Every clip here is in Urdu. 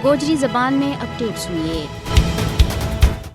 گوجری زبان میں اپڈیٹ سنیے۔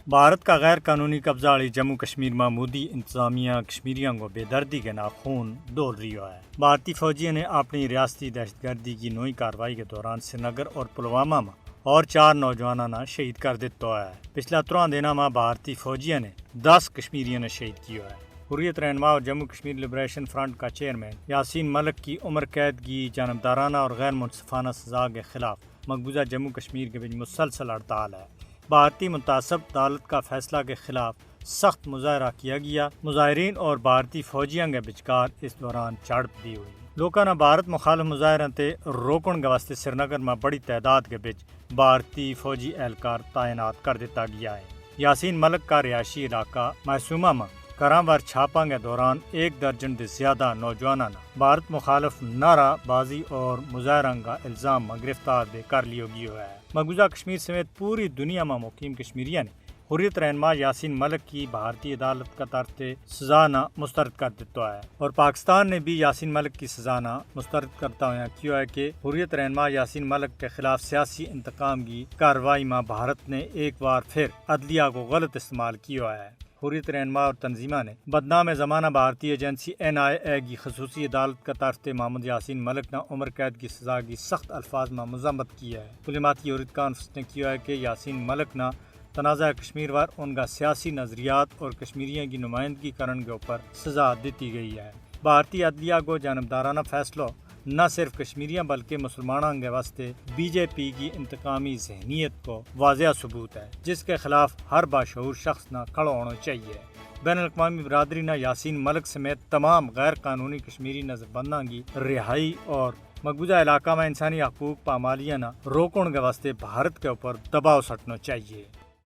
بھارت کا غیر قانونی قبضہ والی جموں کشمیر میں مودی انتظامیہ کشمیریوں کو بے دردی کے خون ڈول رہی ہے۔ بھارتی فوجیوں نے اپنی ریاستی دہشت گردی کی نوئی کارروائی کے دوران سری نگر اور پلوامہ میں اور 4 نوجوانوں نے شہید کر دیتا ہے۔ پچھلے 3 دنوں میں بھارتی فوجیوں نے 10 کشمیریوں نے شہید کیا ہے۔ حریت رہنما اور جموں کشمیر لبریشن فرنٹ کا چیئرمین یاسین ملک کی عمر قید کی جانبدارانہ اور غیر منصفانہ سزا کے خلاف مقبوضہ جموں کشمیر کے بیچ مسلسل ہڑتال ہے۔ بھارتی متعصب عدالت کا فیصلہ کے خلاف سخت مظاہرہ کیا گیا۔ مظاہرین اور بھارتی فوجیوں کے بچکار اس دوران جھڑپ بھی ہوئی۔ لوگوں نے بھارت مخالف مظاہرے تے روکن کے واسطے سری نگر میں بڑی تعداد کے بچ بھارتی فوجی اہلکار تعینات کر دیتا گیا ہے۔ یاسین ملک کا رہائشی علاقہ معصومہ میں کرامور چھاپا کے دوران 1 درجن سے زیادہ نوجوانوں نے بھارت مخالف نعرہ بازی اور مظاہرہ کا الزام میں گرفتار دے کر لیا گیا ہے۔ مقبوضہ کشمیر سمیت پوری دنیا میں مقیم کشمیریوں نے حریت رہنما یاسین ملک کی بھارتی عدالت کا طرف سزا نہ مسترد کر دیتا ہے، اور پاکستان نے بھی یاسین ملک کی سزا نہ مسترد کرتا ہوا کیا ہے کہ حریت رہنما یاسین ملک کے خلاف سیاسی انتقام کی کارروائی میں بھارت نے ایک بار پھر عدلیہ کو غلط استعمال کیا ہے۔ حریت رہنما اور تنظیمہ نے بدنام زمانہ بھارتی ایجنسی NIA کی خصوصی عدالت کا طرف محمد یاسین ملک نے عمر قید کی سزا کی سخت الفاظ میں مذمت کی ہے۔ کلماتی حریت کانفرنس نے کیا ہے کہ یاسین ملک نے تنازع کشمیر پر ان کا سیاسی نظریات اور کشمیریوں کی نمائندگی کرنے کے اوپر سزا دیتی گئی ہے۔ بھارتی عدلیہ کو جانبدارانہ فیصلوں نہ صرف کشمیریوں بلکہ مسلمانوں کے واسطے BJP کی انتقامی ذہنیت کو واضح ثبوت ہے، جس کے خلاف ہر باشعور شخص نہ کھڑا ہونا چاہیے۔ بین الاقوامی برادری نے یاسین ملک سمیت تمام غیر قانونی کشمیری نظربندوں کی رہائی اور مقبوضہ علاقہ میں انسانی حقوق پامالیاں نہ روکنے کے واسطے بھارت کے اوپر دباؤ سٹنا چاہیے۔